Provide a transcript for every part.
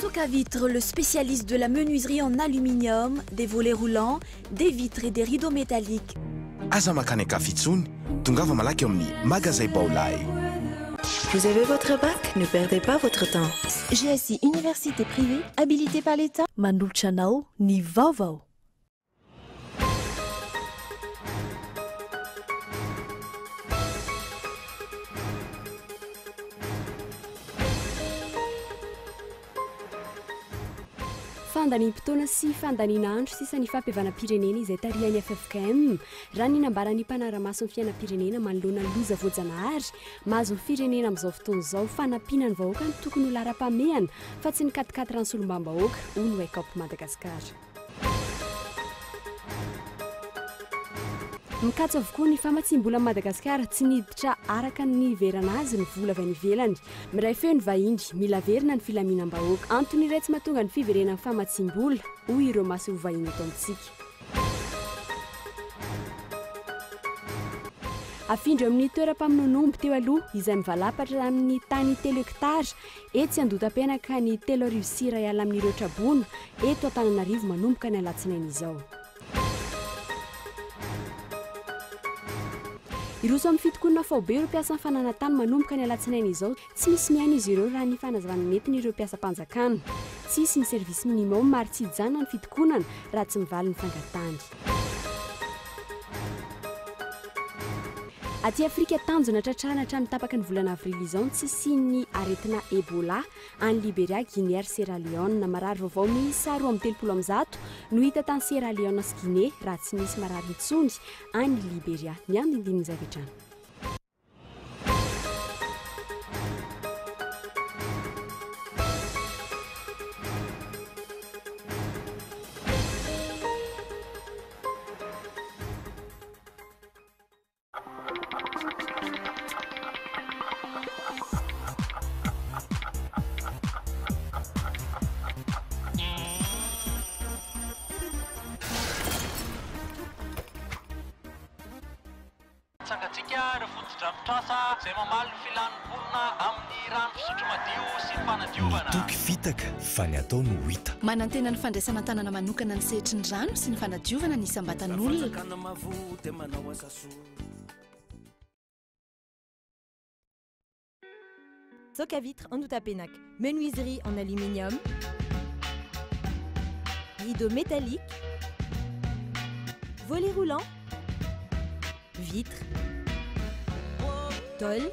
Socavitre, le spécialiste de la menuiserie en aluminium, des volets roulants, des vitres et des rideaux métalliques. Aza makany Kafitsony, tongava malaky amin'ny magasin Baolay. Vous avez votre bac? Ne perdez pas votre temps. GSI Université privée, habilitée par l'État. Manolotra anao ny vaovao. Fandanim-potoana sy fandaniana andro sisa ny fampihavana-pirenena izay tarihan'ny FFKM raha ny nambaran'ny mpanara-maso ny fiainam-pirenena manoloana ny loza voajanahary mahazo ny firenena amin'izao fotoana izao fanampiana ny vahoaka ny tokony ho lara-pamehana fa tsy ny katikati rano solombavam-bahoaka hoy ny Wake Up Madagasikara. Mikatso avokoa ny famatsim-bola Madagasikara tsy niditra araka ny verana azy ny vola avy any ivelany. Miray feo ny vahiny mila verina ny filaminam-bahoaka. Antony iray tsy mahatonga ny fiverenan'ny famatsim-bola hoy ireo masy ho vahiny eto amintsika. Afindro amin'ny toeram-pamononomby teo aloha izay mivalapatra amin'ny tany 3 hektara etsy Andotam-piaina ka ny 3 sira iala amin'ireo trabona eto Antananarivo manomboka ny alatsinainy izao. Iroso amin'ny fitokonana faobe ireo mpiasa fananantany manomboka ny alatsinainy izao tsy misy miaina izy ireo raha ny fanazavana netiny ireo mpiasa-panjakana. Tsisy ny service minimum maro tsy hijanona ny fitokonana raha tsy mivaly ny fangatany. Aty Afrika tanjona tratrarina hatramin'ny tapaka ny volana avrily izao tsy sin'ny aretina Ebola any Liberia, Guinea, Sierra Leone. Marary vaovao miisa 230 no hita tany Sierra Leone sy Guinea raha tsy misy marary intsony any Liberia. Ny andinindininy zavatra. Toky fitaka fa ny atao no hita. Manantena ny fandraisana tanana manokana ny sehitry ny rano sy ny fanadiovana ny isam-batan'olona. Socavitre en Outapenac, menuiserie en aluminium, rideaux métalliques, volets roulants, vitres, tôle,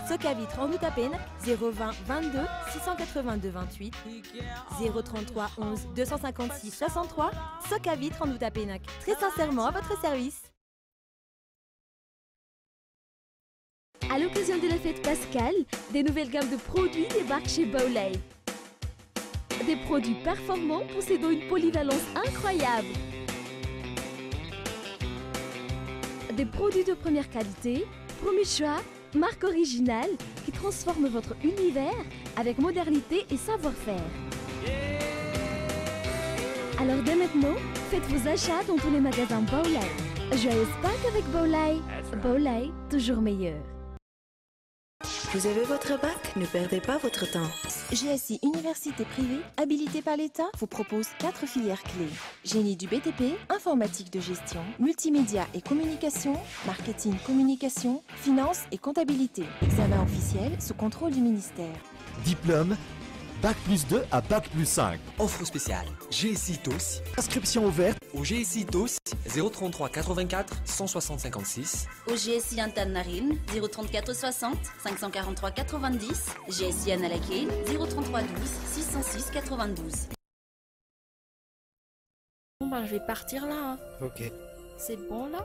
Socavitre en Outapenac, 020 22 682 28, 033 11 256 63, Socavitre en Outapenac. Très sincèrement à votre service. À l'occasion de la fête pascale, des nouvelles gammes de produits débarquent chez Baolay. Des produits performants possédant une polyvalence incroyable. Des produits de première qualité, premier choix, marque originale qui transforme votre univers avec modernité et savoir-faire. Alors dès maintenant, faites vos achats dans tous les magasins Baolay. Joyeuse Pâques avec Baolay. Baolay, toujours meilleur. Vous avez votre bac? Ne perdez pas votre temps. GSI Université privée, habilitée par l'État, vous propose 4 filières clés. Génie du BTP, informatique de gestion, multimédia et communication, marketing communication, finance et comptabilité. Examen officiel sous contrôle du ministère. Diplôme, Bac plus 2 à Bac plus 5. Offre spéciale GSI TOS. Inscription ouverte au GSI TOS 033 84 160 56. Au GSI Antananarivo 034 60 543 90. GSI Analakane 033 12 606 92. Bon ben je vais partir là. Hein. Ok. C'est bon là?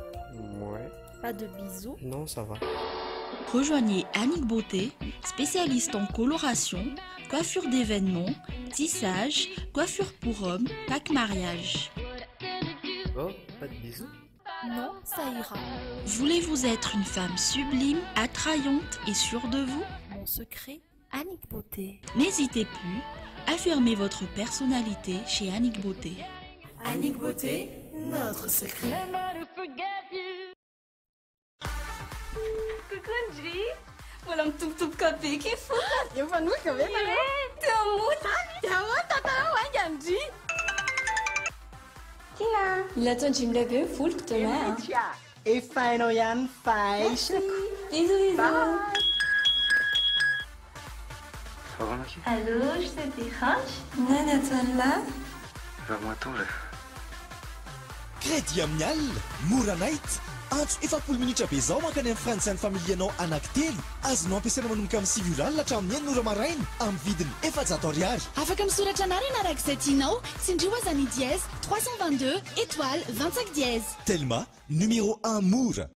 Ouais. Pas de bisous? Non, ça va. Rejoignez Annick Beauté, spécialiste en coloration, coiffure d'événements, tissage, coiffure pour hommes, pack mariage. Oh, pas de bisous? Non, ça ira. Voulez-vous être une femme sublime, attrayante et sûre de vous? Mon secret, Annick Beauté. N'hésitez plus, affirmez votre personnalité chez Annick Beauté. Annick Beauté, notre secret. Coucou Angie. mbola mitobitoboka be ke foka efa noka ve teamota teamota anga ndry tina mila tondry milehibe mivoloko demain efa hainao ihany faisako bisous Allô, je te dérange? Non, attends là. Vers-moi ton rêve. Crédit Amial, mora night. Antso efapolo minitra be zao mankany amin'ny frantsany familianao anankitelo. Azonao ampiasaina manomboka amin'ny siviral hatramin'ny enina maraina amin'ny vidiny 400 ariary. Afaka misoratra anarana arak'izay tianao. Tsindrio azany dièse 322 étoile 25 dièse. Telma numéro 1 mora.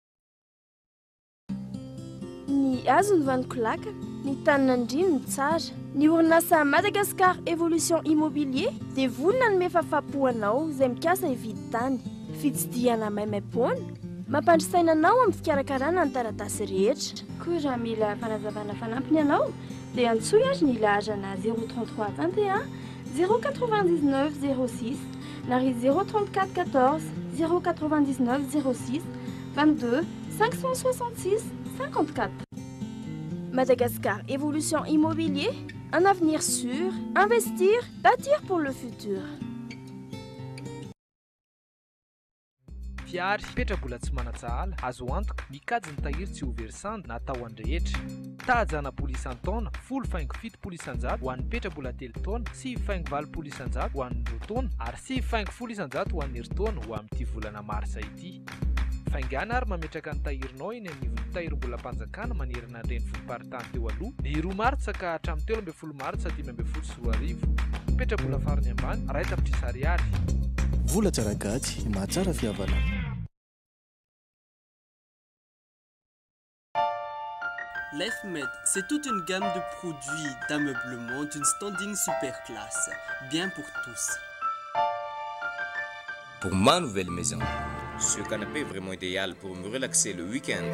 Ny hazo ny vaniko laka, ny tanina andrino ny tsara. Ny orinasa Madagascar Evolution Immobilier dia vonona ny mefafapoanao izay mikasa hividy tany. Fitsidihana maimaimpoana, mampandrisaina anao amin'ny fikarakarana ny taratasy rehetra. Koa raha mila fanazavana fanampiny ianao dia antsoy azy ny lahazana 033 21 099 06 na ry 034 14 099 06 22 566 54. Madagascar Évolution Immobilier, un avenir sûr, investir, bâtir pour le futur. Fiary petrabola tsy manajahala azo antoka mikajy ny tahiry tsy ho versande na atao andrehetra. Tahajana polisy antaona 0.7 polisy anjato ho an'ny petrabola 3 taona, 0.4 polisy anjato ho an'ny 2 taona ary 0.5 polisy anjato ho an'ny eritaona ho amin'ity volana marsa ity. Faingana ary mametraka ny tahirinao eny anivon'ny tahirim-bola mpanjakana manerana ny renivohim-paritany teo aloha ny 2 martsa ka hatramin'ny 13 martsa 15 sy roa arivo. Petrabola farany ambany ray tapitrisa ariary. Vola tsara gaty, mahatsara fihavana. L'EFMED, c'est toute une gamme de produits d'ameublement d'une standing super classe, bien pour tous. Pour ma nouvelle maison, ce canapé est vraiment idéal pour me relaxer le week-end.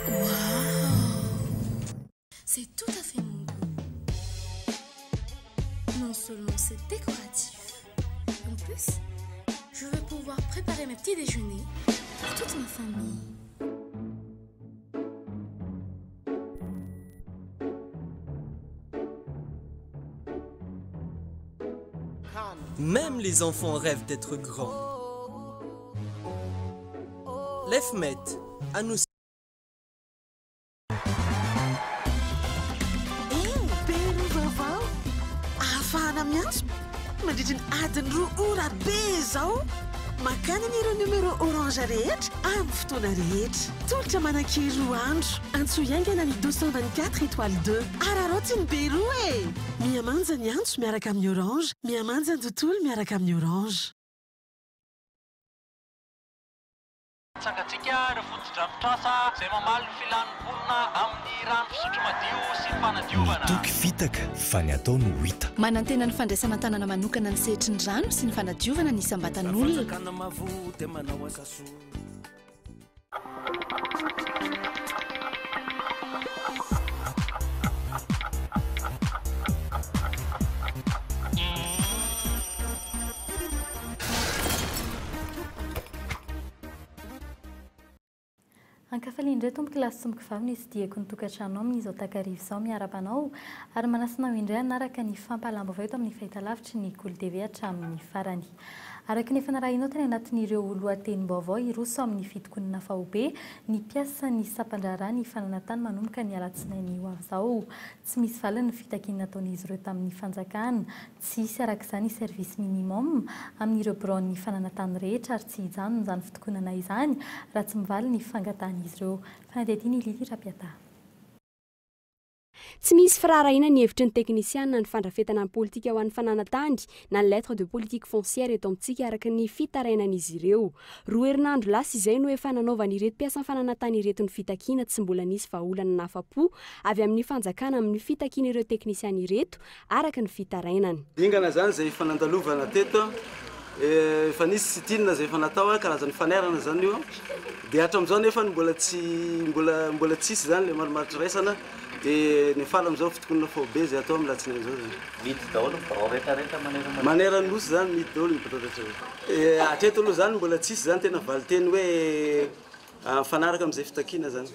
Waouh! C'est tout à fait mon goût. Non seulement c'est décoratif, en plus, je vais pouvoir préparer mes petits déjeuners pour toute ma famille. Même les enfants rêvent d'être grands. L'EFMED, à nous. Afahana miantso mandritra ny adiny 2 ora be zao makany an'ireo numéro orange rehetra amin'ny fotoana rehetra. Tolotra manan-kely 2 andro antso iaingana ny 224 étoile 2 ararotsiny be 2 e. Miamanja ny antso miaraka amin'ny orange, miamanja ny tontolo miaraka amin'ny orange. Sangatsika ireo foto-drafitrasa izay mamaly ny filanimbolona amin'ny rano fisotro madio sy ny fanadiovana. Toky fitaka fa ny atao no hita. Manantena ny fandraisana tanana manokana ny sehitry ny rano sy ny fanadiovana ny isam-batan'olona. Kana mavo dia manao asaso. Ankafaly indray tomboky lasy tomboky vavy nisy diako ny tokantrano amin'izao takarivo izao miarabanao ary manasina ho indray anaraka ny fampalamba avao eto amin'ny fahitalavitry ny Gold TV hatramin'ny farany. Araka ny fanarahinao tany anatin'ireo lohatenim-baovao iroso amin'ny fitokonana fahobe ny piasa ny sapandrara ny fananantany manomboka ny alatsinainy ho avy izao. Tsy misy valiny ny fitakiana nataon'izy ireo tamin'ny fanjakana, tsy hisy arak'izany service minimum amin'ireo bureau-ny fananantany rehetra ary tsy hijanona izany fitokonana izany raha tsy mivaly ny fangatan'izy ireo. Fanadihadiana Lily Rapiata. Tsy misy firarahina ny hevitry ny teknisiana ny fandrafetana ny politika ho an'ny fananantany na ny lettre de politique foncière eto amintsika araka ny fitarainan'izy ireo. 2 herinandro lasa izay no efa nanaovana ireto mpiasa fananantany ireto ny fitakiana tsy mbola nisy vahaolana nafapo avy amin'ny fanjakana amin'ny fitakiana ireo teknisiana ireto araka ny fitarainany. Dingana zany izay fanandalovana teto efa nisy sitinina izay efa natao karazany fanerana zany io dia hatramin'izao nefa mbola tsisy zany le marimaritra raisana dia ny fala amin'izao fitokonana fahobe izay atao amin'ny latsinainy izao zany. Midy daholo ny birao rehetrarehetra manerana nosy zany midy daholo ny birao rehetrarehetra. Hatreto aloha zany mbola tsisy zany tena valiteny hoe mifanaraka amin'izay fitakina zany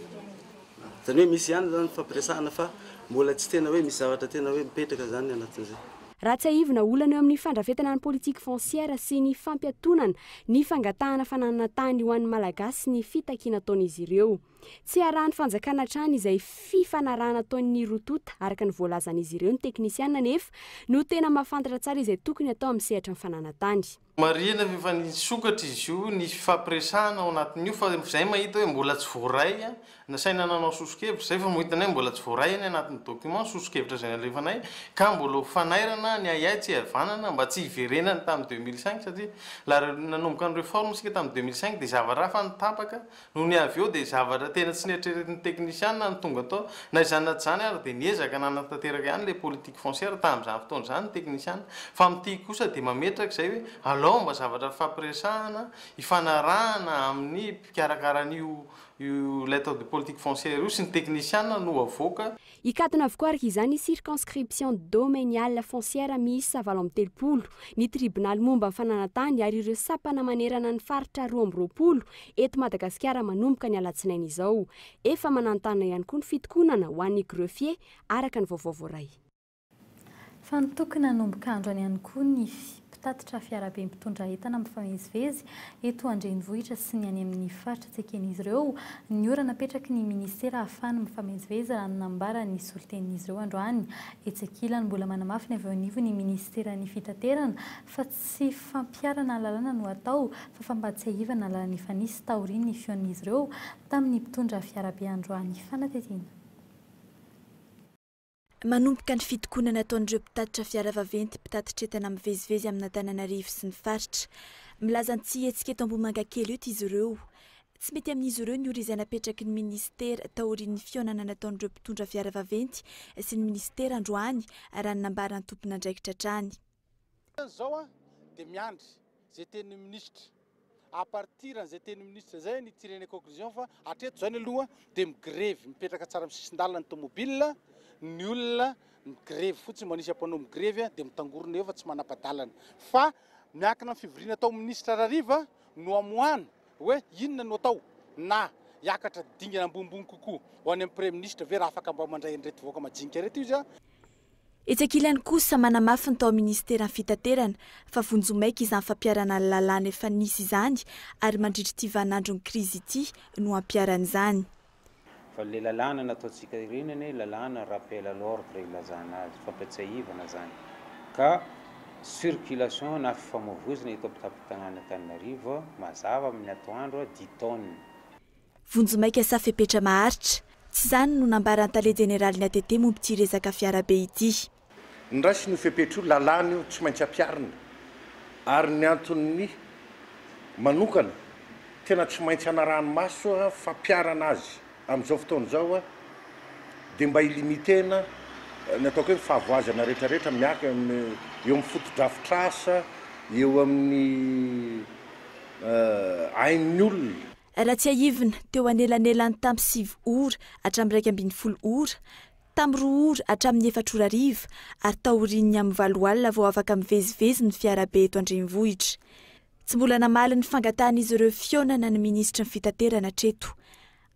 hoe misy ihany zany fampiresahana fa mbola tsy tena hoe misy zavatra tena hoe mipetraka zany anatin'izay. Raha tsy aivina olana eo amin'ny fandrafetana ny politika foncière sy ny fampiatonana ny fangatahana fananana tany ho an'ny malagasy ny fitakiana ataon'izy ireo. Tsy arahan'ny fanjakana trano izay fifanarahana ataon'ny rotota araka ny voalazan'izy ireo ny teknisiana nefa no tena mahafantatra tsara izay tokony atao amin'ny sehatra ny fananatany. Marina efa nisokatra izy io ny fampiresahana ao anatin'io fa izay mahita hoe mbola tsy voaray nasaina nanao sosokevitra zay fa mohitanay mbola tsy voaray any anatin'ny document sosokevitra zay nalefanay ka mbola fanairana ny ayay tsy havanana mba tsy hiverenany tamin'ny 2005 satria laha nanomboka ny réforme sika tamin'ny 2005 dia zavatra hafa nitapaka no ny avy eo dia zavatra tena tsy nieritreretin'ny teknisiana ny tonga atao na izany zany ary dia niezaka nanatanteraka ihany le politique foncière tamin'izany fotoana izany teknisiana fa amin'ity kosa dia mametraka izay hoe alao mba zavatra fampiresahana ifanarahana amin'ny mpikarakaranyio lettre de politique foncière io sy ny teknisiana no avoaka. Ikatona avokoa araka izany circonscription domaniale foncière miisa 7 ny tribunal momba ny fananatany ary ireo sapana manerana ny faritra 12 eto Madagasikara manomboka ny alatsinainy izao. Efa manantana ihany koa ny fitokonana ho an'ny greffier araka ny vaovao voaray. Fa ny tokony hanomboka andro any ihany koa ny mpitatitra fiarabe mpitondra entana mifamezivezy eto andrenivohitra sy ny any amin'ny faritra tseken'izy ireo ny ora napetraky ny ministera ahafahana mifamezivezy raha nambara ny solotenin'izy ireo androany. Etsekilany mbola manamafy ny avy eo anivo ny ministerany fitaterana fa tsy fampiarana lalàna no atao fa fampatsiahivana lalàna efa nisy taoriny ny fion'izy ireo tamin'ny mpitondra fiarabe androany. Fanatetena. Manomboka ny fitokonana ataon'ireo mpitatitra fiara vaventy mpitatitra entana mivezivezy amin'ny Antananarivo sy ny faritra. Milaza ny tsy hetsika eto Ambohimanga kely eto izy ireo. Tsy mety amin'izy ireo ny ora izay napetraky ny ministera taorian'ny fionana nataon'ireo mpitondra fiara vaventy sy ny ministera androany raha nambara ny tompon'andraikitra trany. Zao dia miandry zay tenin'ny ministra. À partir zay tenin'ny ministra zay ny tireny conclusion fa hatreto zany aloha dia migrevy mipetraka tsara amin'ny sisin-dalana ny tomobile ny olona migrevy fotsiny manisy ampanao migrevy dia mitangorona eo fa tsy manapa-dalana fa miankina amin'ny fivoriana atao ministra Rariva no amoahana hoe inona no atao na hiakatra dingana ambonimbony kokoa ho any amin'ny premier ministre ve raha afaka mba mandray an'ireto voaka majinika reto izy a. Etsekilany kosa manamafy ny tao ministera fitaterana fa vonjomaika izany fampiarana ny lalàna efa nisy izany ary mandritra ity vanandro ny krizy ity no ampiaran'izany. Fa le lalàna nataontsika irenany lalàna rappel à l'ordre ilazana azy fampiatsahivana zany ka circulation na fifamoivoizana eto ampitampitanana Antananarivo mazava amin'ny atoandro 10 tonnes. Vonjomaika safepetra maharitra tsy zany no nambara an-tale général ny ATT momba ity resaka fiarabe ity. Ny rasy ny fepetro lalàna io tsy maintsy ampiarina ary ny antony manokana tena tsy maintsy anaranomaso fampiarana azy amin'izao fotoana zao dia mba ilimitena ny ataoko hoe fahavoazana rehetrarehetra miaka eo amin'ny fotodrafitrasa eo amin'ny ain'ny olona. Raha tsy ahivina teo anelanelany tamin'ny 7 ora hatramin'ny 2.1 ora tamin'ny 2 ora hatramin'ny 4 ora ariva ary taorian'ny amin'ny 7 alina vao afaka mivezivezy ny fiarabe eto andrenivohitra. Tsy mbola namaly ny fangatahan'izy ireo fionana ny ministra ny fitaterana hatreto.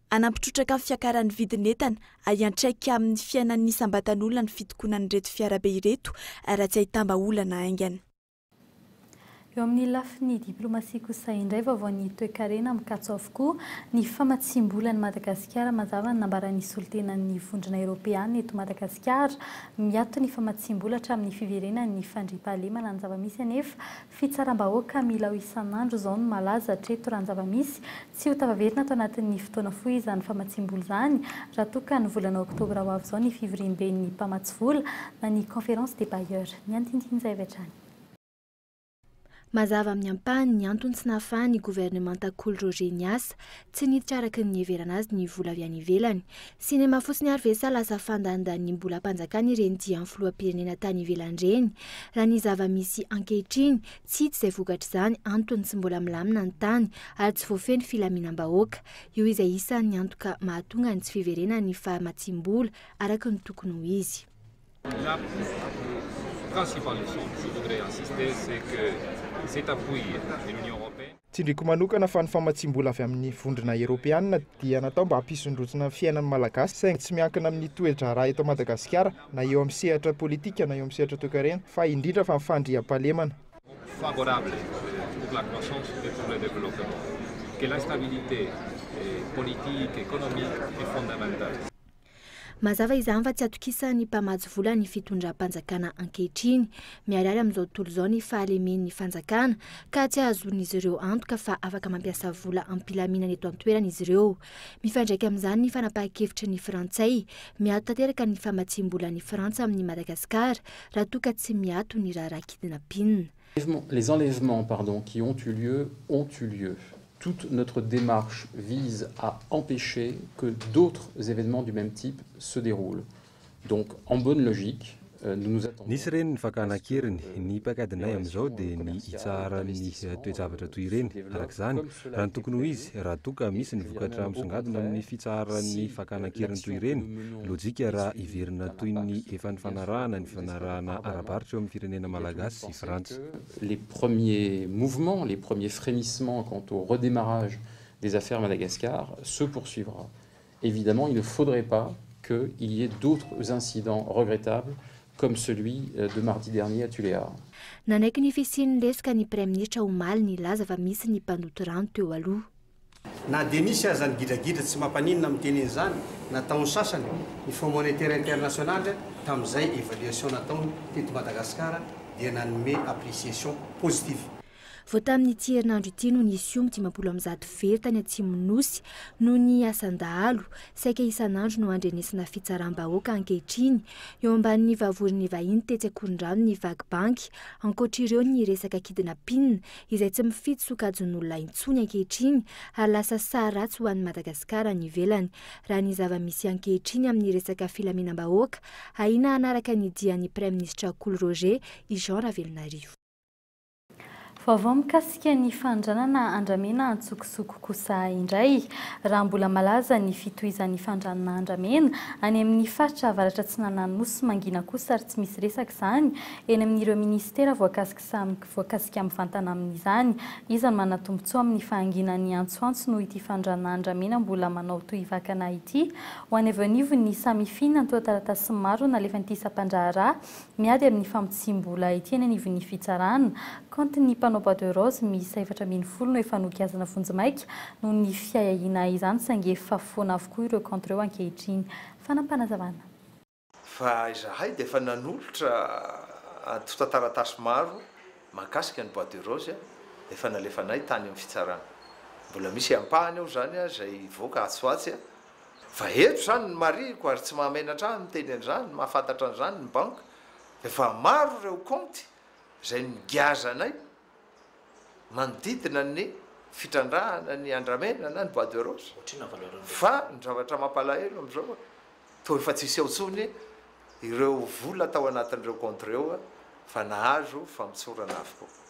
Anampitrotraka amin'ny fiakaran'ny vidin'entana ahiantraika amin'ny fiainan'ny sambatan'olona ny fitokonan'ireto fiarabe ireto raha tsy ahitamba olana aingana. Eo amin'ny lafiny diplomasia kosa indray vaovaon'ny toe-karena mikatso avokoa ny famatsim-bola ny Madagasikara mazava ny nambaran'ny solotenan'ny vondrona Eoropeana eto Madagasikara miato ny famatsim-bola hatramin'ny fiverenan'ny fandriam-pahalemana ny zava-misy anefa fitsaram-bahoaka mila ho isan'andro izao no malaza hatreto raha ny zava-misy tsy ho tavaverina atao anatin'ny fotoana fohy izany famatsim-bola izany raha toa ka ny volana oktobra ho avy izao ny fivoriam-ben'ny mpamatsy-vola na ny conférence des bailleurs ny antintin izay vetrany. Mazava amin'ny ampahany ny antony tsy nahafahan'ny gouvernementakolo Roger Niassa tsy niditra araka ny heverana azy ny vola avy any ivelany. Sinema fotsiny ary vesa lasa fandandan'ny mbola mpanjakany ireny dia amin'ny filoham-pirenena tany ivelany ireny. Raha ny zava-misy ankehitriny tsy hita izay vokatra izany antony tsy mbola milamina ny tany ary tsy voafeny filaminam-bahoaka. Io izay isan'ny antoka mahatonga ny tsy fiverenana ny fahamatsim-bola araka ny tokony ho izy. La principale leçon que je voudrais insister, c'est que cet appui de l'Union européenne Tsindriko manokana fa ny famatsiam-bola avy amin'ny vondrona eropeanina dia natao mba hampisondrotsina fiainan'ny malagasy saingy tsy miankina amin'ny toetra raha eto Madagasikara na eo amin'ny sehatra politika na eo amin'ny sehatra toe-karena fa indrindra fa mifandriam-pahalemana. Favorable pour la croissance et pour le développement. Que la stabilité politique, économique est fondamentale. Mazava izany fa tsy atokisany mpamatsy vola ny fitondram-panjakana ankehitriny miarary amin'izao tontolo izao ny fahalemen'ny fanjakana ka tsy azon'izy ireo antoka fa afaka mampiasa vola ampilaminana eto an-toerana izy ireo. Mifandraika amin'izany ny fanapahan-kevitra ny Frantsay miato tanteraka ny famatsiam-bola ny Frantsa amin'ny Madagasikara raha toa ka tsy miato ny raharakidina pinina. Les enlèvements qui ont eu lieu. Toute notre démarche vise à empêcher que d'autres événements du même type se déroulent. Donc, en bonne logique, nous nous attendons. Nisy reny ny fakana-keriny ny pakadinay amin'izao dia ny hitsara ny toe-javatra toy ireny. Arak'izany, raha ny tokony ho izy, raha toa ka misy ny vokatra misongadina amin'ny fitsaran'ny fakana-keriny toy ireny, lojika raha iverina toy ny efa ny fanarahana ara-barotra eo amin'ny firenena malagasy sy Frantsa. Les premiers mouvements, les premiers frémissements quant au redémarrage des affaires Madagascar se poursuivra. Évidemment, il ne faudrait pas qu'il y ait d'autres incidents regrettables comme celui de mardi dernier à Tuléar. Nanaiky ny fisian'ny resaka ny Prime Ministre omaly ny laza fa misy ny mpanoto rano teo aloha. Na dia misy aza ny gidragidra tsy mampaninona amin'ny tenen'izany nataony sasany ny Fonds monétaire international tamin'izay évaluation nataony teto Madagasikara dia nanome appréciation positive. Vao tamin'ny ity herinandro ity no nisy omby 50 very tany Atsimonosy no ny asandahalo saika isanandro no andrenesana fitsaram-bahoaka ankehitriny eo ambanin'ny vavorin'ny vahiny tetsy Akorondrano ny Vague Bank ankoatr'ireo ny resaka kidinapinina izay tsy mifidy sokajin'olona intsony ankehitriny ary lasa sary ratsy ho an'ny Madagasikara ny ivelany raha ny zava-misy ankehitriny amin'ny resaka filaminam-bahoaka aina anaraka ny dian'ny Prime Ministre Cool Roger i Jean Ravelonarivo. Vaovao mikasika ny fandranana andramena antsokosoko kosa indray raha mbola malaza ny fitohizan'ny fandranana andramena any amin'ny faritra avaratra Atsinanana Nosy mangina kosa ary tsy misy resaka izany eny amin'ireo ministera voakasika mivantana amin'izany izy no manatombotsoa amin'ny fahanginan'ny antsoantso noho ity fandranana andramena mbola manao toy vakana ity ho any avanivo ny samifina ny toa-taratasy maro nalefan'ity isam-pandraharaha miady amin'ny famotsiam-bola ity eny anivon'ny fitsarana kontin'ny Bois de Rose misy 740 no efa nokiazana vonjimaika no ny fiahina izany sange efa foana avokoa ireo contre ireo ankehitriny fanampanazavana. Fa izahay dia efa nanolotra taratasy maro mahakasika ny Bois de Rose efa nalefanay tany amin'ny fitsarana. Mbola misy ampahany eo zany izay voaka atsoatsy fa eto zany ny mariko ary tsy mahamenatra ahy miteny an'izany mahafantatra an'izany ny banque efa maro ireo compte izay migiazanay manodidina ny fitrandrahana ny andramena na ny Bois de Rose fa ny zavatra mampalahelo amin'izao toa efa tsisy eo tsony ireo vola tao anatin'ireo contre eo fa nahazo fa mitsorana avokoa.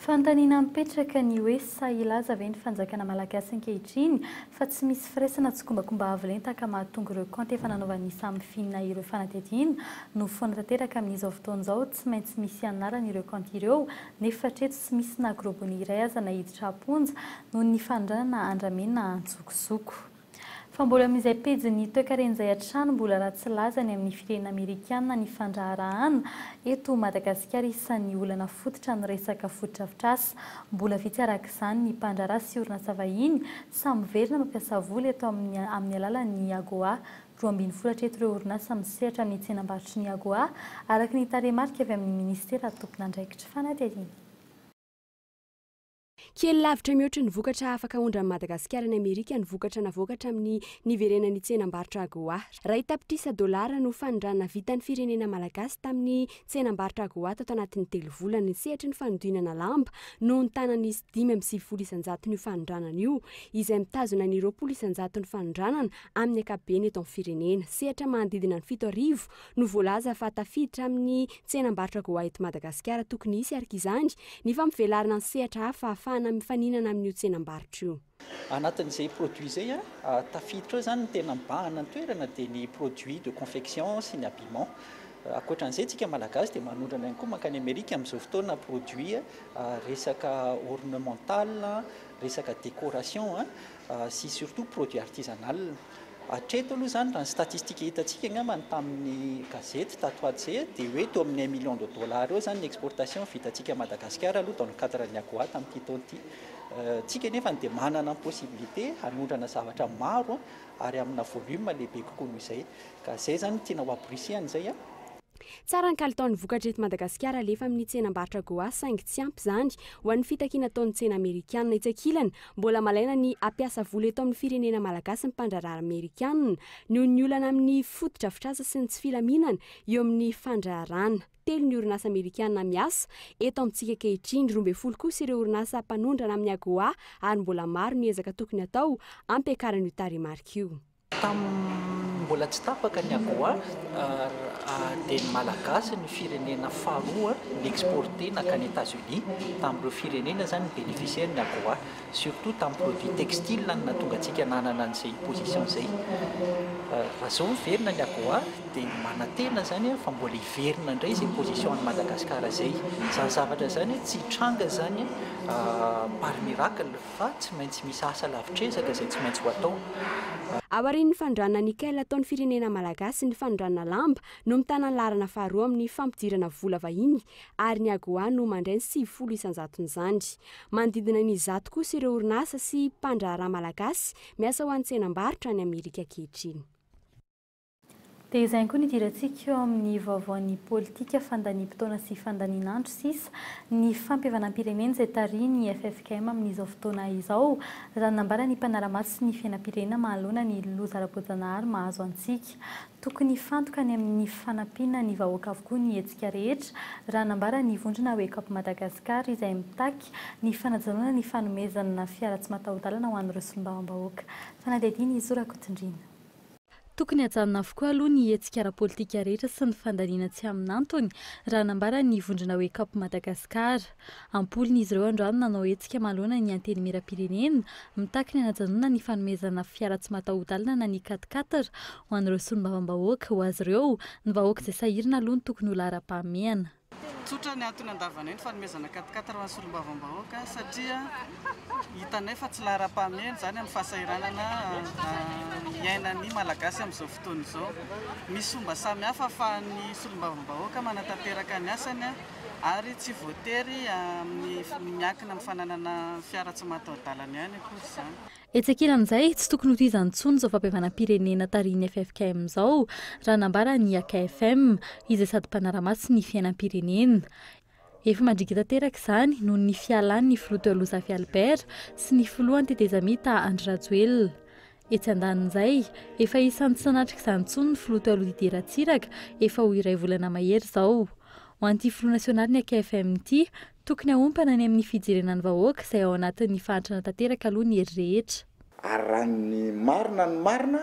Fantaniana mipetraka ny hoe ilaza ve ny fanjakana malagasy ankehitriny fa tsy misy firaisana tsy kombakomba avolenta ka mahatonga ireo compte efa nanaovan'ny samifina ireo fanatetiana no foana tanteraka amin'izao fotoan'izao tsy maintsy misy anarana ireo compte ireo nefa hatreto tsy misy na grobony iray aza na hiditra amponja noho ny fandranana andramena antsokosoko. Fa mbola amin'izay pejy ny toe-karen'izay hatrano mbola ratsy laza ny amin'ny firenena Amerikana ny fandraharahana eto Madagasikara isan'ny olana fototra ny resaka fototra-afitrasa mbola vitsy arak'izany ny mpandraharaha sy orinasa vahiny samy verina mampiasa vola eto amin'ny alalan'ny AGOA 12 hatreto ireo orinasa misehatra amin'ny tsenam-barotra ny AGOA araka ny tarehimarika avy amin'ny ministera tompon'andraikitra fanatetiny. Kely lavitra mihoatra ny vokatra afaka ondran'ny Madagasikara ny Amerika ny vokatra navokatra amin'ny niverenan'ny tsenam-barotra AGOA. Ray tapitrisa $, no fanondrana vitan'ny firenena malagasy tamin'ny tsenam-barotra AGOA tato anatin'ny 3 volana ny sehatra ny fanodinana lamba no ny tanan'izy 5.700 ny fanondranana io izay mitazona ny 20% ny fanondranana amin'ny ankapobeny eto amin'ny firenena. Sehatra manodidina ny 7,000 no voalaza fa tafiditra amin'ny tsenam-barotra AGOA eto Madagasikara tokony isy ark'izany ny fampivelarana ny sehatra hafa ahafahana mifaninana amin'ny tsenam-barotra io. Anatin'izay produit zay tafiditra zany tena mibahana ny toerana dia ny produit de confection sy ny habillement Ankoatran'izay tsika malagasy dia manondrana ihany koa mankany Amerika amin'izao fotoana produit resaka ornemental, resaka décoration sy surtout produit artisanal. Hatreto aloha zany raha ny statistika hitantsika angamba tamin'ny gazety tato ato izay dia hoe teo amin'ny $1 million eo zany ny exportation vitantsika Madagasikara aloha dans le cadre ny AGOA tamin'ity taona ity. Tsika nefa dia manana possibilité hanondrana zavatra maro ary amina volume lehibe kokoa noho izay. Ka izay zany tiana ho apprécier an'izay tsara ny kalitaon'ny vokatra eto Madagasikara alefa amin'ny tsenam-barotra AGOA saingy tsy ampy zany ho an'ny fitakiana ataon'ny tsena amerikanina itsakilany mbola malaina ny ampiasa vola eto amin'ny firenena malagasy ny mpandrarara amerikanina noho ny olana amin'ny fotodrafitrasa sy ny tsy filaminana eo amin'ny fandrarana. 3 ny orinasa amerikanina miasa eto amintsika kehitriny 12 kosa ireo orinasa mpanondrana amin'ny AGOA ary mbola maro ny ezaka tokony atao ampiakaran'io taremarika io. Mbola tsy tapaka ny AGOA dia ny malagasy ny firenena faharoa l'exporté nakany États-Unis tamin'ireo firenena zany bénéficiaire ny AGOA surtout tamin'ny produit textile no natonga antsika nanana an'izay position izay. Raha zao miverina ny AGOA dia manantena zany fa mbola hiverina indray izay position ny Madagasikara izay. Izany zavatra zany tsy hitranga zany par miracle fa tsy maintsy misy asa lavitrezaka izay tsy maintsy ho atao. Aorian'ny fandranana nickel ataon'ny firenena malagasy ny fandranana lamba no mitana ny laharana faharoa amin'ny fampidirana vola vahiny ary ny AGOA no mandray ny 700 isan-jaton'izany. Manodidina ny 100 kosa ireo orinasa sy mpandraharaha malagasy miasa ho an'ny tsenam-barotra any Amerika ankehitriny. Dia izay koa ny dirantsika eo amin'ny vaovaon'ny politika fandanim-potoana sy fandanian'andro sisa ny fampihavanam-pirenena izay tariny FFKM amin'izao fotoana izao raha nambara ny mpanara-maso sy ny fiainam-pirenena mahalona ny loza ara-boajanahary mahazo antsika. Tokony fantoka ny amin'ny fanampiana ny vahoaka avokoa ny hetsika rehetra raha nambara ny vondrona Wake Up Madagasikara izay mitaky ny fanajanona ny fanomezana fiara tsy mataho-dalana ho an'ireo solombavambahoaka. Fanadihadiana izy Rakotondrina. Tokony hajanona avokoa aloha ny hetsika ara-politika rehetra sy ny fandaniana tsy amin'antony raha nambara ny vondrona Wake Up Madagasikara. Ampolon'izy ireo androany nanao hetsika mahalona ny anteny miram-pirenena mitaky ny hanajanona ny fanomezana fiara tsy mataho-dalana na ny 4x4 ho an'ireo solombavambahoaka ho azy ireo ny vahoaka izay sahirana aloha ny tokony ho lara-pahamehana. Tsotra ny antony andavanandro fanomezana 4x4 ho an'ny solombavambahoaka satria hitanay fa tsy lara-pahamehana zany amin'ny fahasahiranana iainan'ny malagasy amin'izao fotoana izao. Misy fomba samihafa fa ny solombavambahoaka manatanteraka ny asany ary tsy voatery amin'ny miankina amin'ny fananana fiara tsy mataho-dalana ihany akory izany. Etsakilan'izay tsy tokony ho tohizany intsony izao fampihavanam-pirenena tariny FFKM izao raha nambara ny AKFM izay sady mpanara-maso ny fiainam-pirenena. Efa mandrika tanteraka izany noho ny fialan'ny filoha teo Lozafy Albert sy ny filohan'ny Tetezamita Andry Rajoelina. Etsy andanin'izay efa isan'ny tsy sanatrika izany intsony ny filoha teo Didier Ratsiraka efa ho iray volana mahery izao. Ho an'ity filoha nasionaly ny AKFM ity tokony ahompana ny amin'ny fijerenan'ny vahoaka izay ao anatin'ny fahantrana tanteraka aloha ny hery rehetra. Ary raha ny marina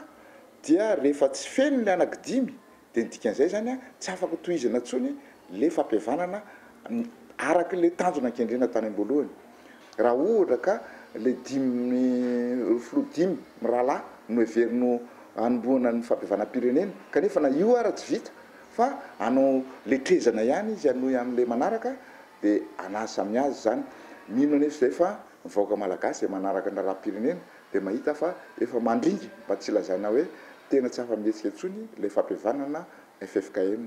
dia rehefa tsy feno ny anankidimy dia ny dikan'izay zany tsy afaka tohizana intsony le fampihavanana araka le tanjona ankendrena tany am-boalohany. Raha ohatra ka le filoha 10 mirahalahy no heverino anomboana ny fampihavanam-pirenena kanefa na io ara tsy vita fa anao letrezana ihany izy anohy amin'ilay manaraka dia anazy samihazy zany. Mino anefa izay fa vahoaka malagasy manaraka ny raharaham-pirenena dia mahita fa efa mandringy mba tsy ilazana hoe tena tsy afa-mihetsika intsony ilay fampihavanana FFKM.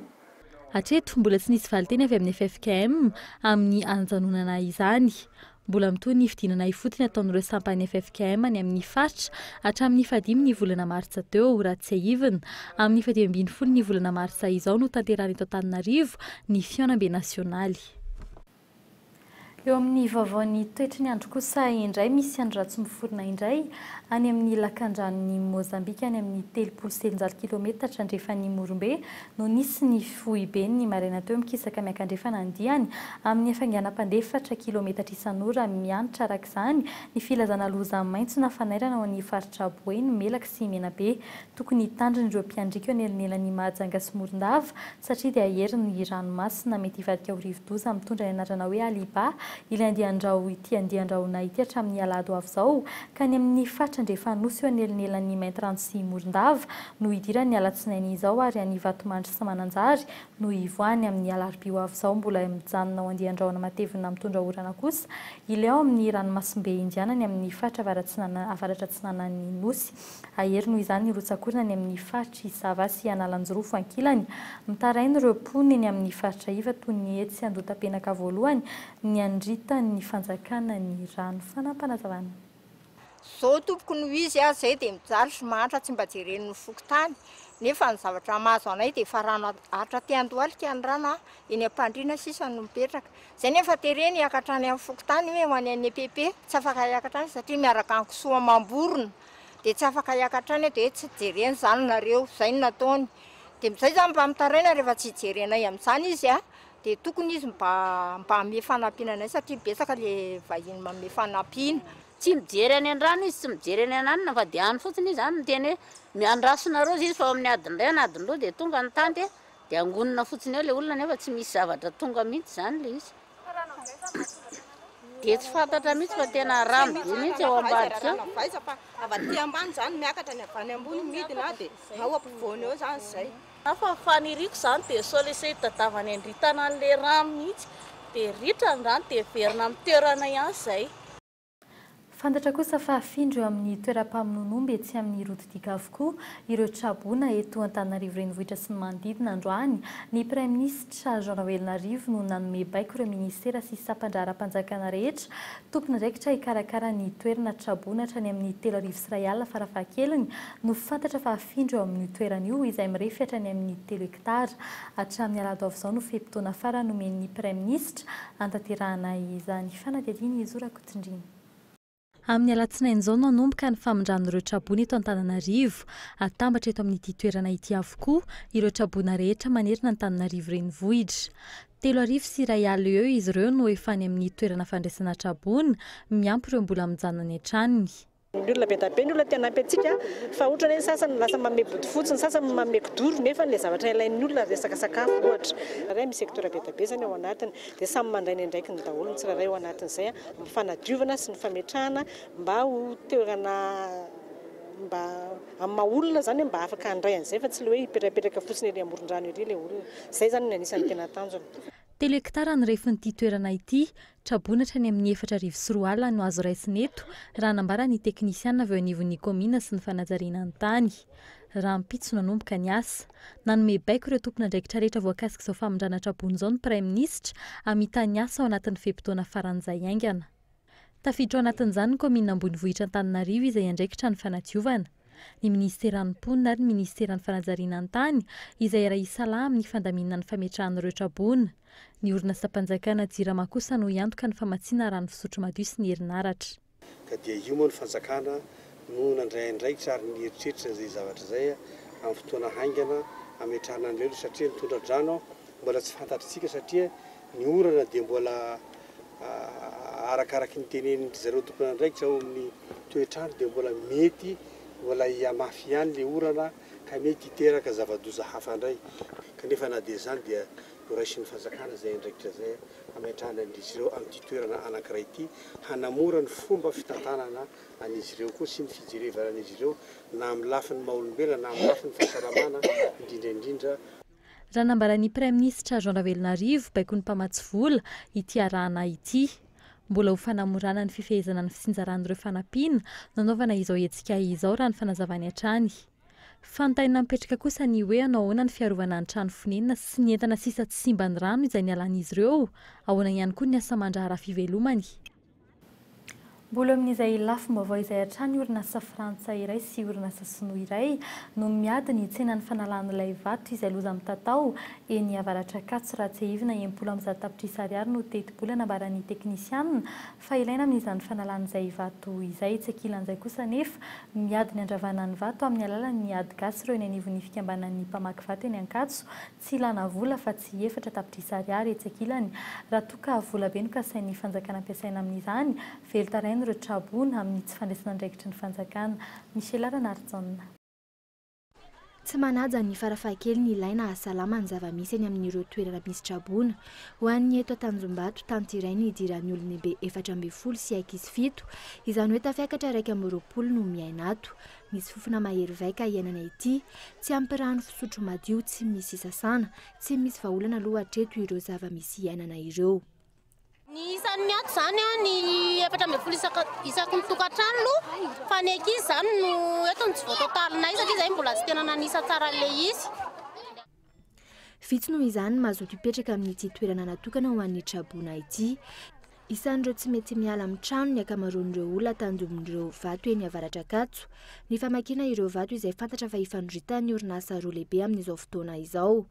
Hatreto mbola tsy nisy valiteny avy amin'ny FFKM amin'ny anjanonana izany. Mbola mitohy ny fidinana ifotony ataon'ireo sampany FFKM any amin'ny faritra hatramin'ny 15 ny volana Martsa teo raha tsy ahivana. Amin'ny 18 ny volana Martsa izao no tanterahany eto Antananarivo ny fihaonam-be nasionaly. Eo amin'ny vaovaon'ny toetry ny andro kosa indray misy andro ratsy miforona indray any amin'ny lakan-dranon'ny Mozambika any amin'ny 300 kilometatra andrefan'ny Morombe no nisy ny fohibe ny maraina teo mikisaka miakandrefana andiany amin'ny hafainganam-pandeha 4 kilometatra isan'ora mianatra araka izany ny filazana loza maitso na fanairana ao amin'ny faritra Boeny Melaka sy Menabe. Tokony hitandrina ireo mpiandrika eo anelanelan'ny Mahajanga sy Morondava satria dia aherin'ny ranomasina mety hivadika ho rivo-doza mitondra ny anarana hoe Aliba ilay andian-drao ity andian-draona ity hatramin'ny alahady ho avy izao ka ny amin'ny fatra andrefa nosy eo anelanelan'ny maintrano sy morondava no hidirany alatsinainy izao ary any vatomandry sy mananjary no ivoany amin'ny alarbi ho avy izao mbola mijanona ao andian-drahona matevina mitondra orana kosa ileo amin'ny ranomasimbe indianany amin'ny fatra avaratra atsinanany nosy ahery noho izany rotsakorina ny amin'ny fatry sava sy analanjorofo ankilany mitarainy ireo poniny eny amin'ny faritra iva toy ny etsy sy andotam-penaka voalohany ny andrita ny fanjakana ny rano fanampanazavana. Zao tompoko no izy zay dia mijaly sy mahantra tsy mba jeren'ny fokotany nefa ny zavatra mahazo anay dia fa rano atra te-Andohalika ny rano eny am-Pandriana sisa no mipetraka zay nefa tereny hiakatrany amin'ny fokotany hoe ho any any EPP tsy afaka hiakatrany satria miaraka amin'ny kisoa mamborona dia tsy afaka hiakatrany dia tsy jereny zany nareo zay no nataony dia mizay zany mba mitaraina rehefa tsy jerenay amin'izany izy dia tokony izy mba ame fanampiana anay satria betsaka le vahiny manome fanampiana. Tsy mijery any an-drano izy tsy mijery any ananina fa dia any fotsiny izy zany miteny hoe miandrasonareo izy fa amin'ny adiny ray na adiny roa dia tonga ny tandy dia angonina fotsiny eo le olona nefa tsy misy zavatra tonga mihitsy zany le izy dia tsy fantatra mihitsy fa tena rano be mihitsy eo ambadika avy ambany zany miakatra ny avany ambony midina dia ao ampovoany eo zany zay fa faniriko zany dia solese tadavany andritana an'le rano mihitsy dia ritra ny rano dia verina amin'ny toerana ihany zay. Fantatra kosa fa afindro eo amin'ny toeram-pamononomby etsy amin'ny Rododika avokoa ireo tsaboana eto Antananarivo renivohitra sy ny manodidina androany ny Prime Ministre Jean Ravelonarivo no nanome baiko ireo ministera sy sampandra-ara-panjakana rehetra tompon'andraikitra hikarakara ny toerana tsaboana hatrany amin'ny 3,000 farafahakeliny no fantatra fa afindro eo amin'ny toerana io izay mirefy hatrany amin'ny 3 hektara hatramin'ny alahady avy izao no fe-potoana farany nomen'ny Prime Ministre antanterahana izany fanadihadiana Izora Kotondrina. Amin'ny alatsinainy izao nanomboka ny famindran'ireo tsaboana eto Antananarivo atambatra eto amin'ity toerana ity avokoa ireo tsaboana rehetra manerina Antananarivo renivohitra 3,200 eo izy ireo no efa any amin'ny toerana fandraisana tsaboana miampy ireo mbola mijanona any an-tranony. Ny olona be tabe ny olona tena ampetsika fa ohatrany sasany lasa manome body fotsiny sasany manome kidoro nefa le zavatra ilain'ny olona resaka sakafo ohatra raha misy sektora be tabe zany ao anatiny dia samy mandray ny ndraiky ny daholo ny tsirairay ao anatin'izay mifanadiovana sy ny fametrahana mba ho toerana mba amin'ny maha-olona zany mba afaka handray an'izay fa tsy le hoe hipetrapetraka fotsiny ery amoron-drano ery le olona izay zany no anisan'ny tena tanjona. 3 hektara ny refin'ity toerana ity tsaboana hatrany amin'ny 4,400 no azo raisiny eto raha nambara ny teknisiana avy eo anivon'ny komina sy ny fanajariana ny tany. Raha mpitso nanomboka ny asa nanome baiko ireo tompon'andraikitra rehetra voakasika izao famindrana tsaboana izao ny Prime Ministre hamita ny asa ao anatin'ny fe-potoana faran'izay aingana. Tafiditra ao anatin'izany ny komina ambonivohitra Antananarivo izay andraikitra ny fanadiovana. Ny ministeran'ny mponina ary ny ministeran'ny fanajariana ny tany izay iray isalahy amin'ny fandaminana ny fametrahan'ireo tsaboana. Ny orinasa mpanjakana Jirama kosa no iantoka ny famatsiana rano fisotro madio sy ny herinaratra. Ka dia io moa ny fanjakana no nandray andraikitra ary ny eritreritra izay zavatra izay amin'ny fotoana haingana ametrahana an'ireo satria mitondra drano mbola tsy fantatritsika satria ny orana dia mbola arakaraky ny tenen'ny zareo tompon'andraikitra ao amin'ny toetrandro dia mbola mety mbola hiamafy ihany le orana ka mety hiteraka zava-doza hafa indray kanefa na dia zany dia raisiny fanjakana izay andraikitra izay ametrahana an'izy ireo amin'ity toerana anankiray ity hanamora ny fomba fitantanana an'izy ireo koa sy ny fijerevana an'izy ireo na amin'ny lafin'ny maha-olombelona na amin'ny lafin'ny fahasalamana indrindraindrindra. Raha nambaran'ny Prime Ministre Jean Ravelonarivo baiko ny mpamatsy vola ity arahana ity. Mbola ho fanamorana ny fifehezana ny fisinjaran'ireo fanampiana nanaovana izao hetsika izao raha ny fanazavany hatrany. Fantaina mipetraka kosa ny hoe anao ahoana ny fiarovana ny trano fonenina sy ny entana sisa tsy simba ny rano izay nialan'izy ireo ahoana ihany koa ny asa mandrahara fivelomany. Mbola amin'izay lafim-baovao izay hatrany orinasa Frantsa iray sy orinasa sinoa iray no miady ny tsenan'ny fanalan'ilay vato izay loza amin'ny tatao eny avaratra Katso Ratsehivina 100 tapitrisa ariary no teti-bola nambaran'ny teknisianina fa ilaina amin'izany fanalan'izay vato izay tsy ankilan'izay kosa nefa miady ny andravana ny vato amin'ny alalan'ny ady gasy ireo eny anivon'ny fikambanan'ny mpamaky vato eny Ankatso tsy ilana vola fa tsy 4 tapitrisa ariary etsy ankilany raha toka vola be no kasain'ny fanjakana ampiasaina amin'izany velotaraina ireo tsaboana amin'ny tsy fandraisana andraikitra ny fanjakana. Michel Ranardzon. tsy manaja ny farafahakely ny ilaina ahasalama ny zava-misy eny amin'ireo toerana misy traboana ho an'ny eto Tanjombato tanty iray ny idiran'ny olonebe 420 sy ankizy 7 izany hoe tafiakatra 120 no miaina ato misy fofona mahery vaika iainana ity tsy ampy rano fisotro madio tsy misy sasana tsy misy vahaolana aloha hatreto ireo zava-misy iainana ireo. Ny isan'ny ato zany ny 420 isaky ny tokantrano fa ny ankizy zany no eto ny tsy voatotalina satria izay mbola tsy tena nanisa tsara le izy. Vitsy noho izany mazoto hipetraka amin'ity toerana natokana ho an'ny traboana ity. Isan'ireo tsy mety miala amin'ny trano ny akamaroan'ireo olona tanjomin'ireo vato eny Avaratra Katso. Ny famakiana ireo vato izay fantatra fa ifandritan'ny orinasa roa lehibe amin'izao fotoana izao.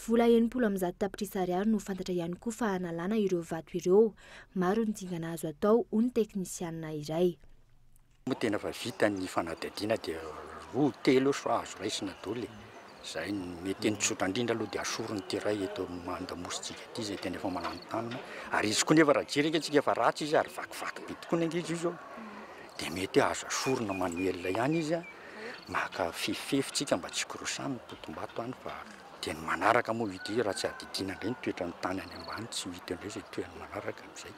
Vola 70 tapitrisa ariary no fantatra ihany koa fa analana ireo vato ireo. Maro ny dingana azo atao ho ny teknisianina iray. Tena fa vita ny fanadadiana dia 2-3 azo raisina daholo. Zay mety ny tsotra indrindra aloha dia asorony tiray eto mandamosintsika ity zay tena efa mananontany ary izy koa nefa raha jerika antsika efa ratsy izy ary vakivaky be tokoa ny ankizy io zao dia mety azo asorona manuel ihany izy maka fefefitsika mba tsy korosany totom-bato any fa dia ny manaraka moa ity raha tsy adidina indray ny toetra ny tany any ambany tsy hita indray izay toerany manaraka amin'izay.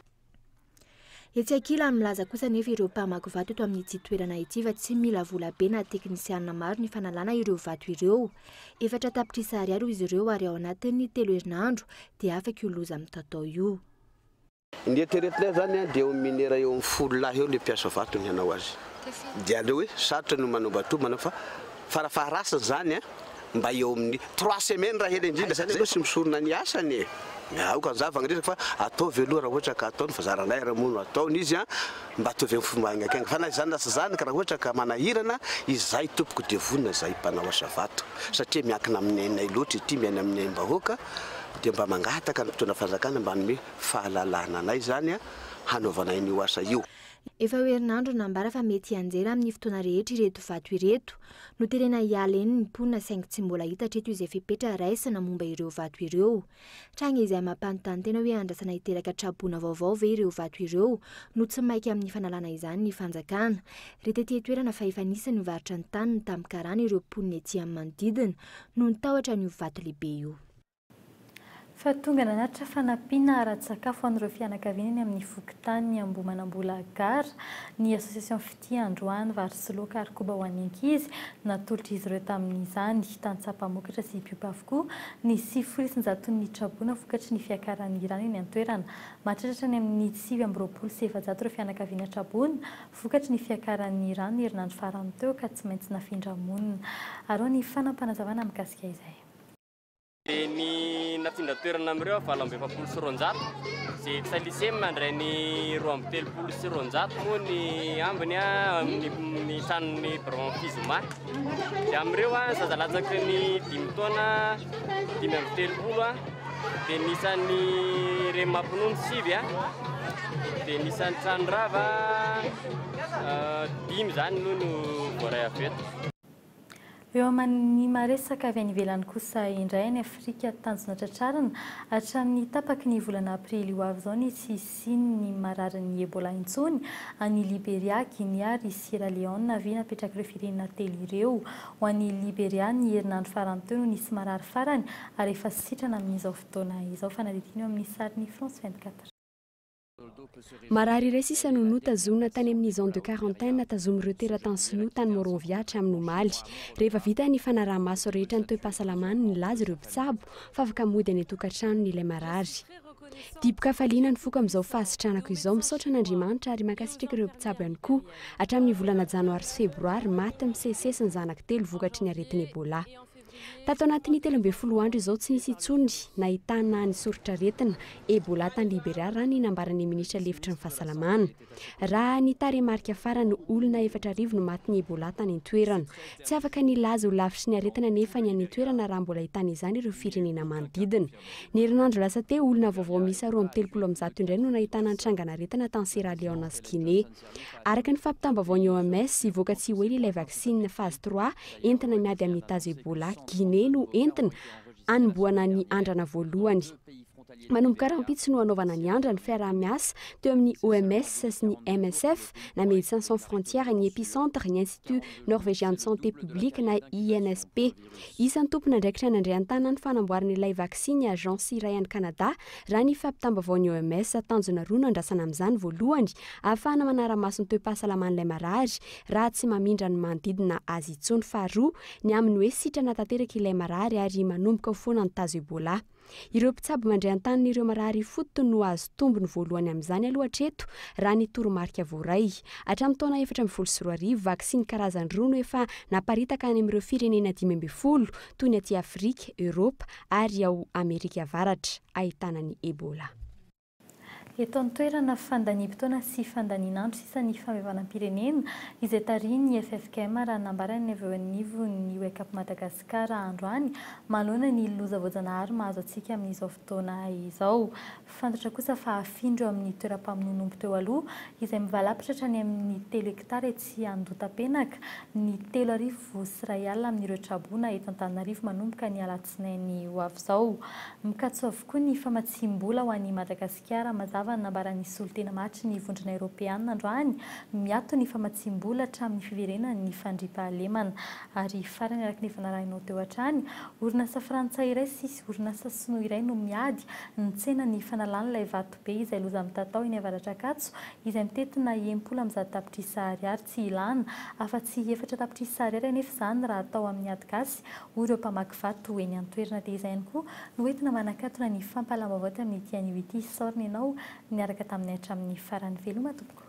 Etsy ankilany milaza kosa nefa ireo mpamaky vato eto amin'ity toerana ity fa tsy mila vola be na teknisianina maro ny fanalana ireo vato ireo. 4 tapitrisa ariary izy ireo ary ao anatin'ny 3 herinandro dia afaka iloza amin'ny tatao io. Ny eritreretinay zany dia minera eo amin'ny 10 lahy eo le mpiasa vato ny hanao azy. Dia aleo hoe sarotra no manao bato manao fa farafaharasany zany mba eo amin'ny 3 semaines raha hely indrindra zany aloha sy misorona ny asany. Aoka zavagna resaka fa atao veloha raha ohatra ka ataony fa zaranay raha mono ataony izy mba atovy fomba agnakenga fa na izany nasa zany ka raha ohatra ka manahirana izay tompoko dia vonina zay mpanao asa vato satria miankina aminay loatra ity miaina aminay mbahoaka dia mba mangataka ny fotoana fanjakana mba nome fahalalana anay zany hanaovanay ny asa io. Efa herinandro nambara fa mety anjera amin'ny fotoana rehetra ireto vato ireto. No terena hiala eny ny mponina saingy tsy mbola hita hatreto izay fepetra raisina momba ireo vato ireo. Tranga izay mampanontany tena hoe andrasana hiteraka traboana vaovao ve ireo vato ireo no tsy maiky amin'ny fanalana izany ny fanjakana. Retety toerana fa efa nisy ny varotra ny tany ny tamkarana ireo mponina ety amin'ny manodidina no nitahotra ny vato lehibe io. Fa tonga nanatitra fanampiana ara-tsakafo an'ireo fianakaviana amin'ny fokontany Ambohimanambola Gare ny association Fity Androany vary sy laoka ary koba ho an'ny ankizy natolotra izy ireo tamin'izany tany tsapamokatra sy piopa avokoa ny 7 ny traboana vokatry ny fiakaran'ny irany eny an-toerana mahatratra ny amin'ny 720 sy 700 ireo fianakaviana traboana vokatry ny fiakaran'ny irany herinandro farany teo ka tsy maintsy nafindra-monina ary ny fanampanazavana mikasika izay. Ny nafindra-toerana amin'ireo valam-be 70 sy 200 izay kisalisemy mandray ny 230 sy 200 moa ny ambiny amin'ny tranon'ny Branfizoma. Dia amin'ireo zazalatsaky ny 5 taona 530 dia nisan'ny Remampinono 7 dia nisan'ny Tranondrava 5 zany no voaray aveto. Eo amin'ny maresaka avy any ivelany kosa indray any Afrika tanjona tratrarana hatramin'ny tapaky ny volana aprily ho avy izao ny sisiny mararin'ny Ebola intsony any Liberia, Guinea ary Sierra Leone avy napetraka ireo firenena telo ireo. Ho an'ny Liberia ny herinandro farany teo no nisy marary farany ary efa sitrana amin'izao fotoana izao fanadidina amin'ny sarin'ny France 24. Marary iray sisa no notazomina tany amin'ny zone de quarantaine tazomin'ireo teratany sinoa tany Moronvia hatramin'ny Omaly. Rehefa vita ny fanaraha-maso rehetra ny toe-pahasalamana ny laza ireo mpitsabo fa afaka mody any tokantrano ny ilay marary. Diboka faliana ny foka amin'izao fahasitranako izao misaotra n'Andriamanitra ary mankasitraka ireo mpitsabo ihany koa hatramin'ny volana janoary sy febroary maty misesesy ny zanaka telo vokatry ny aretin'ny Ebola. Tato anatin'ny 13 andro izao tsy nisy intsony nahitana ny soritra aretina Ebola tany Liberia raha ny nambaran'ny ministra lefitra ny fahasalamana. Raha ny taremarika farany olona 400 no maty ny Ebola tany an-toerana. Tsy afaka nilaza ho lavitry ny aretina nefa ny any toerana raha mbola ahitana izany ireo firenena manodidina. Ny herinandro lasa teo olona vaovao misa 230 indray no nahitana nitrangana aretina tany Sierra Leone sy Guinea. Araka ny fampitam-baovao ny OMS ivoaka tsy hoe ilay vaksiny phase 3 entina miady amin'ny tazo Ebola, Guinea no entina anomboana ny andrana voalohany. manomboka rahampitsy no anaovana ny andra ny fiarah-miasa teo amin'ny OMS sy ny MSF na Médecins Sans Frontières ny Épicentre ny Institut Norvégien de Santé Publique na INSP. Isan'ny tompona ndraikitra ny Andriantana ny fanamboarana ilay vaksiny agence iray any Canada raha ny fampitambavaon'ny OMS tanjona roa no andrasana amin'izany voalohany ahafahana manara-maso ny toe-pahasalaman'ilay marary raha tsy mamindra ny manodidina azy intsony. Faharoa ny amin'ny hoe sitrana tanteraka ilay marary ary manomboka ho foana ny tazo Ebola. Ireo mpitsabo mandray an-taniny ireo marary fotony no azo tombony voalohany amin'izany aloha hatreto raha ny toromarika voaray. Hatramin'ny taona 2024 vaksiny karazany roa no efa naparitaka any amin'ireo firenena 5 toy ny aty Afrika, Eropa ary ao Amerika Avaratra ahitana ny Ebola. Eto an-toerana fandanimpotoana sy fandanianandro sisa ny famevanam-pirenena izay tariny ny FFKM raha nambarany avy eo anivo ny Wake Up Madagasikara androany manoloana ny loza voajanahary mahazo antsika amin'izao fotoana izao. Fantatra kosa fa afindro amin'ny toeram-pamononompo teo aloha izay mivalapitra hatrany amin'ny 3 hektara etsy Andotapenaka ny 3,000 sy iray alina amin'ireo trabona eto Antananarivo manomboka ny alatsinainy ho avy izao. Mikatso avokoa ny famatsim-bola ho an'i Madagasikara mazava nambarany solotena matry ny vondrona Europeana androany miato ny famatsim-bola hatramin'ny fiverenany ny fandriampahalemana ary farany araka ny fanarahinao teo hatrany orinasa frantsay iray sy orinasa sinoa iray no miady ny tsena ny fanalan'ilay vato be izay loza mitatao eny Avaratra Akatso izay mitetina 70 tapitrisa ariary tsy ilana afa-tsy 4 tapitrisa ariary anefa izany raha atao amin'ny ady gasy ireo mpamaky vato eny an-toerana dia izay ihany koa no entina manakatona ny fampalamavao amin'ny tian'io ity saorina ianao niaraka tamin'ny hatramin'ny farany veloma tompoko.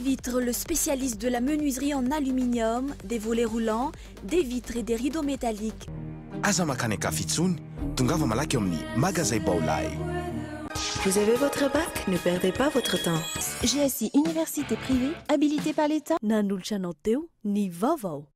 Vitre, le spécialiste de la menuiserie en aluminium, des volets roulants, des vitres et des rideaux métalliques. Aza Makanika Fitsun, Tungava Malaki Omni, Magasin Baulai. Vous avez votre bac? Ne perdez pas votre temps. GSI Université privée, habilitée par l'État. Nanul Chanoteu, ni Vavau.